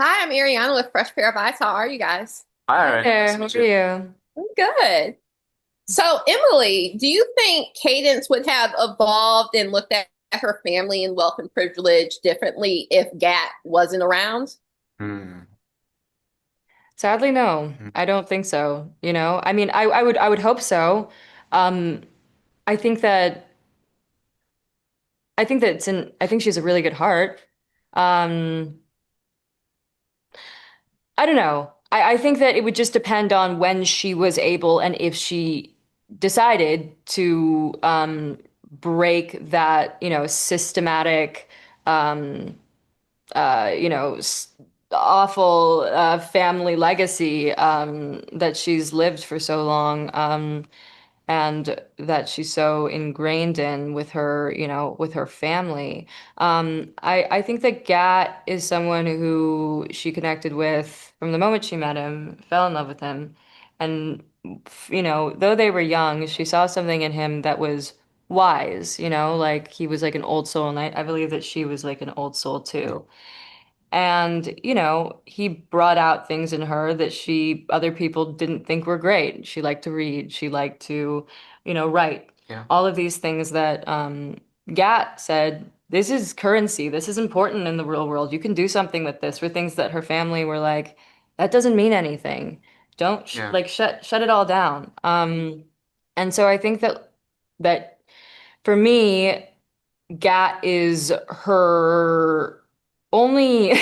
Hi, I'm Ariana with Fresh Pair of Eyes. How are you guys? All Hi right, there, nice to how meet are you. you? I'm good. So, Emily, do you think Cadence would have evolved and looked at her family and wealth and privilege differently if Gat wasn't around? Hmm. Sadly, no, Hmm. I don't think so. I mean, I would hope so. Um, I think that I think she has a really good heart. Um, I don't know. I think that it would just depend on when she was able and if she decided to break that, systematic um awful family legacy that she's lived for so long, and that she's so ingrained in with her, with her family. I think that Gat is someone who she connected with from the moment she met him, fell in love with him, and though they were young, she saw something in him that was wise, like he was like an old soul, and I believe that she was like an old soul too. And, he brought out things in her that other people didn't think were great. She liked to read. She liked to, write. Yeah, All of these things that Gat said, this is currency. This is important in the real world. You can do something with this, for things that her family were like, that doesn't mean anything. Don't yeah. like shut it all down. And so I think that for me, Gat is her only,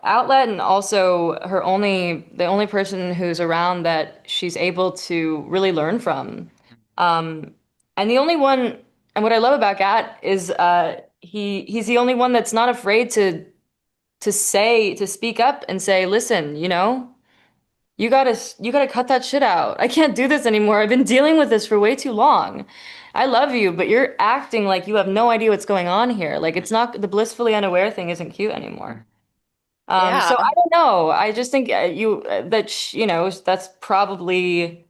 outlet, and also the only person who's around that she's able to really learn from. Um, and the only one, and what I love about Gat is he's the only one that's not afraid to speak up and say, listen, you gotta cut that shit out. I can't do this anymore. I've been dealing with this for way too long. I love you, but you're acting like you have no idea what's going on here. Like it's not the blissfully unaware thing isn't cute anymore. Yeah. So I don't know. I just think that's probably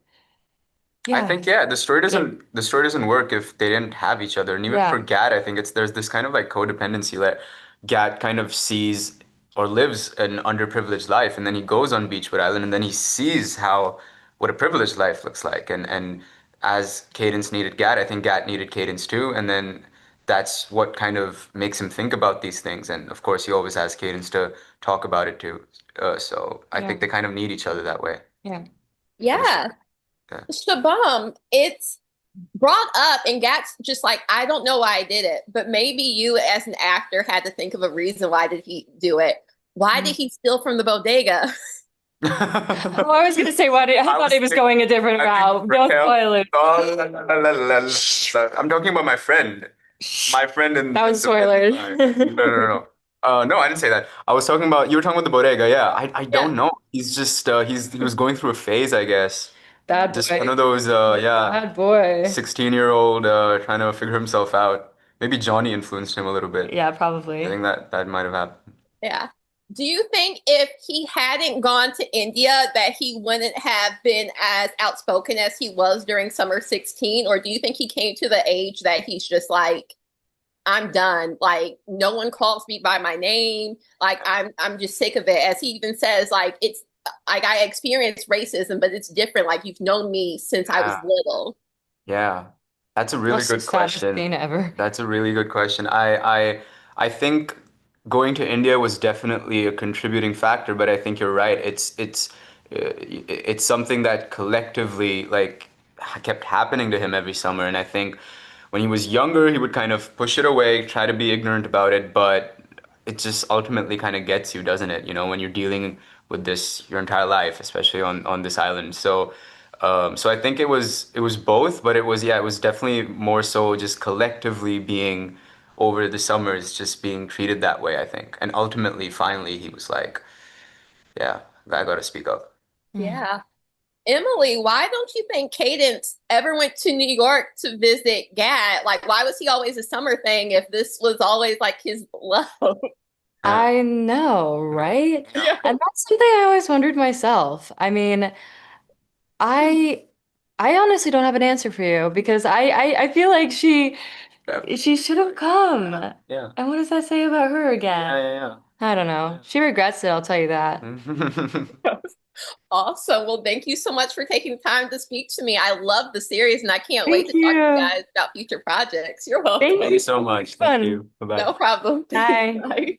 I yeah, think the story doesn't work if they didn't have each other. And even for yeah, Gat, I think there's this kind of like codependency that Gat kind of sees or lives an underprivileged life, and then he goes on Beachwood Island, and then he sees how what a privileged life looks like. And as Cadence needed Gat, I think Gat needed Cadence too. And then that's what kind of makes him think about these things. And of course, he always has Cadence to talk about it too. So I yeah, think they kind of need each other that way yeah. for the Yeah. story. Yeah. Shabam, it's brought up, and Gat's just like, I don't know why I did it, but maybe you as an actor had to think of a reason why did he do it. Why did he steal from the bodega? Oh, I was gonna say I I thought was he was thinking, going a different I think route. Don't Raquel. spoil it. Oh, la, la, la, la, la, la. I'm talking about my friend. My friend That in was the movie. spoilers. No. No, I didn't say that. I was talking about you were talking about the bodega. Yeah, I Yeah. don't know. He's just he was going through a phase, I guess. Bad Just one boy. of those yeah, Bad boy. 16-year-old trying to figure himself out. Maybe Johnny influenced him a little bit. Yeah, I probably. think that might have happened. Yeah. Do you think if he hadn't gone to India that he wouldn't have been as outspoken as he was during summer 16? Or do you think he came to the age that he's just like, I'm done. Like no one calls me by my name. Like I'm just sick of it. As he even says, like it's like I experienced racism, but it's different. Like you've known me since I was Yeah. little. Yeah, that's a really That's the good saddest question. scene ever. That's a really good question. I think going to India was definitely a contributing factor, but I think you're right. It's something that collectively like kept happening to him every summer, and I think when he was younger, he would kind of push it away, try to be ignorant about it, but it just ultimately kind of gets you, doesn't it? When you're dealing with this your entire life, especially on this island. So I think it was both, but it was definitely more so just collectively being over the summers, just being treated that way, I think. And ultimately, finally, he was like, yeah, I gotta speak up. Mm. Yeah. Emily, why don't you think Cadence ever went to New York to visit Gat? Like, why was he always a summer thing if this was always like his love? Yeah, I know, right? yeah, And that's something I always wondered myself. I mean, I I honestly don't have an answer for you because I feel like yeah, she should have come. yeah, And what does that say about her yeah, again? yeah, yeah. I don't know. She regrets it, I'll tell you that. Awesome. Well, thank you so much for taking time to speak to me. I love the series and I can't Thank wait to talk to you you. guys about future projects. You're welcome. Thank Thank you so much. Thank Fun. you. Bye-bye. No problem. Bye. Bye.